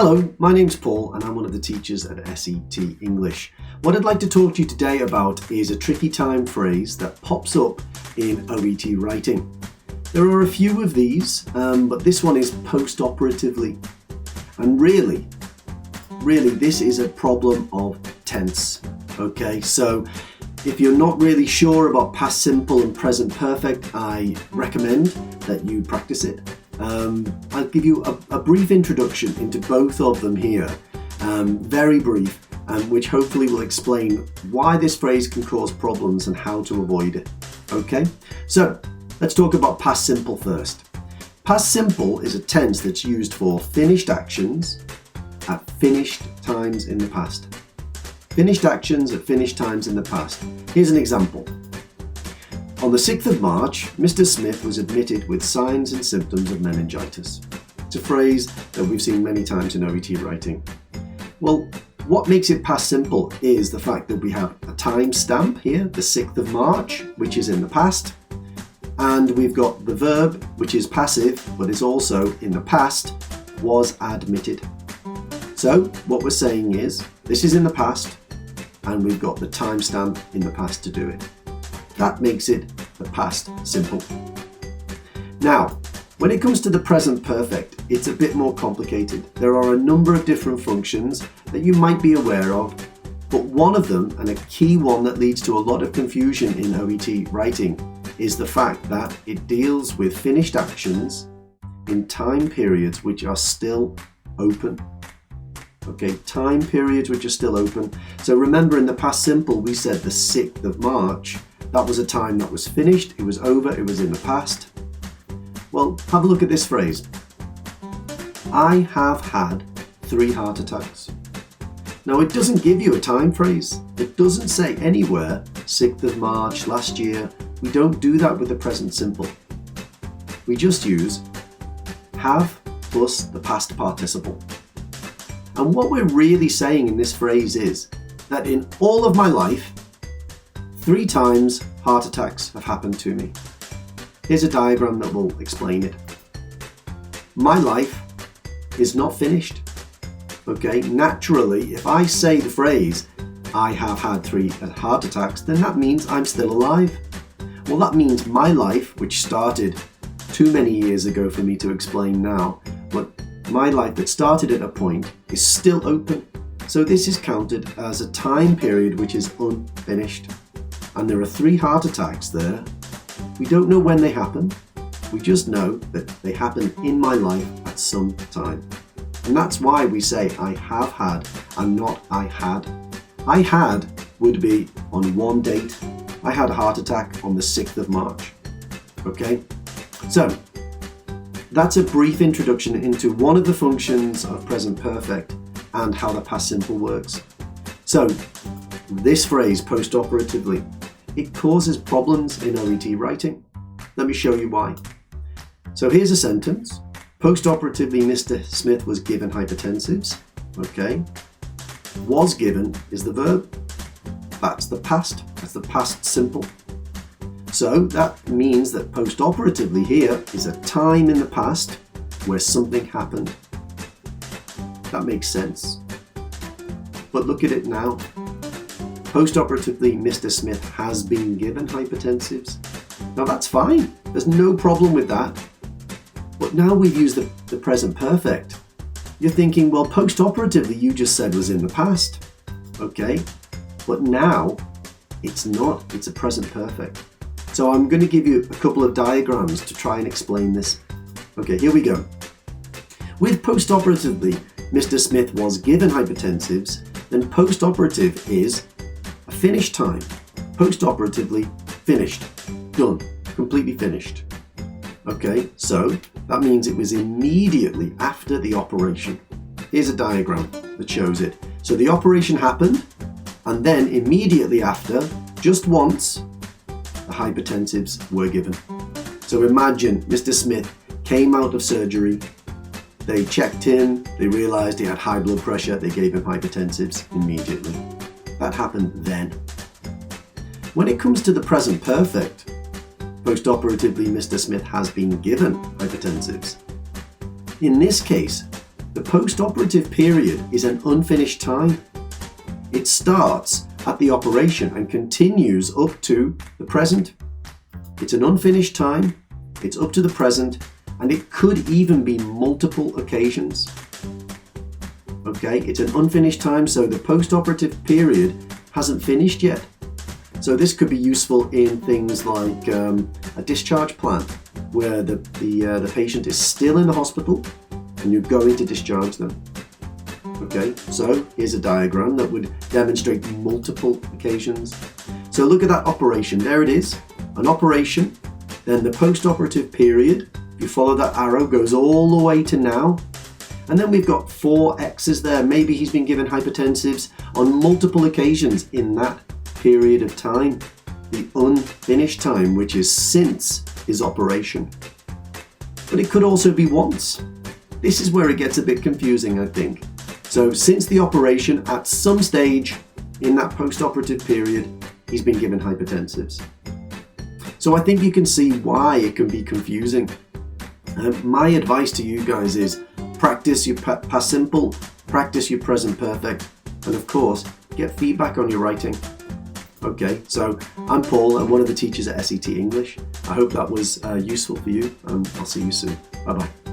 Hello, my name's Paul and I'm one of the teachers at SET English. What I'd like to talk to you today about is a tricky time phrase that pops up in OET Writing. There are a few of these, but this one is post-operatively. And really, this is a problem of tense. Okay, so if you're not really sure about past simple and present perfect, I recommend that you practice it. I'll give you a brief introduction into both of them here, very brief, which hopefully will explain why this phrase can cause problems and how to avoid it. Okay, so let's talk about past simple first. Past simple is a tense that's used for finished actions at finished times in the past. Finished actions at finished times in the past. Here's an example. On the 6th of March, Mr. Smith was admitted with signs and symptoms of meningitis. It's a phrase that we've seen many times in OET Writing. Well, what makes it past simple is the fact that we have a time stamp here, the 6th of March, which is in the past, and we've got the verb, which is passive, but is also in the past, was admitted. So what we're saying is, this is in the past, and we've got the timestamp in the past to do it. That makes it the past simple. Now, when it comes to the present perfect, it's a bit more complicated. There are a number of different functions that you might be aware of, but one of them, and a key one that leads to a lot of confusion in OET Writing, is the fact that it deals with finished actions in time periods which are still open. Okay, time periods which are still open. So remember, in the past simple, we said the 6th of March. That was a time that was finished, it was over, it was in the past. Well, have a look at this phrase. I have had 3 heart attacks. Now, it doesn't give you a time phrase. It doesn't say anywhere, 6th of March last year. We don't do that with the present simple. We just use have plus the past participle. And what we're really saying in this phrase is that in all of my life, 3 times heart attacks have happened to me. Here's a diagram that will explain it. My life is not finished. Okay, naturally, if I say the phrase, I have had 3 heart attacks, then that means I'm still alive. Well, that means my life, which started too many years ago for me to explain now, but my life that started at a point is still open. So this is counted as a time period which is unfinished. And there are 3 heart attacks there. We don't know when they happened. We just know that they happened in my life at some time. And that's why we say I have had and not I had. I had would be on one date. I had a heart attack on the 6th of March. Okay? So, that's a brief introduction into one of the functions of present perfect and how the past simple works. So, this phrase, post-operatively, it causes problems in OET Writing. Let me show you why. So here's a sentence. Post-operatively, Mr. Smith was given hypertensives. Okay. Was given is the verb. That's the past. That's the past simple. So that means that post-operatively here is a time in the past where something happened. That makes sense. But look at it now. Post-operatively, Mr. Smith has been given hypertensives. Now that's fine. There's no problem with that. But now we've used the present perfect. You're thinking, well, post-operatively, you just said was in the past. Okay. But now it's not. It's a present perfect. So I'm going to give you a couple of diagrams to try and explain this. Okay, here we go. With post-operatively, Mr. Smith was given hypertensives, then post-operative is a finished time. Post-operatively, finished. Done. Completely finished. Okay, so that means it was immediately after the operation. Here's a diagram that shows it. So the operation happened, and then immediately after, just once, the hypertensives were given. So imagine Mr. Smith came out of surgery, they checked him, they realized he had high blood pressure, they gave him hypertensives immediately. That happened then. When it comes to the present perfect, post-operatively Mr. Smith has been given hypertensives. In this case, The post-operative period is an unfinished time. It starts at the operation and continues up to the present. It's an unfinished time, it's up to the present, and it could even be multiple occasions. Okay, it's an unfinished time, so the post-operative period hasn't finished yet. So this could be useful in things like a discharge plan, where the patient is still in the hospital and you're going to discharge them. Okay, so here's a diagram that would demonstrate multiple occasions. So look at that operation. There it is, an operation. Then the post-operative period, if you follow that arrow, goes all the way to now. And then we've got 4 X's there. Maybe he's been given hypertensives on multiple occasions in that period of time. The unfinished time, which is since his operation. But it could also be once. This is where it gets a bit confusing, I think. So since the operation, at some stage in that post-operative period, he's been given hypertensives. So I think you can see why it can be confusing. My advice to you guys is practice your past simple, practice your present perfect, and of course, get feedback on your writing. Okay, so I'm Paul, I'm one of the teachers at SET English. I hope that was useful for you, and I'll see you soon. Bye-bye.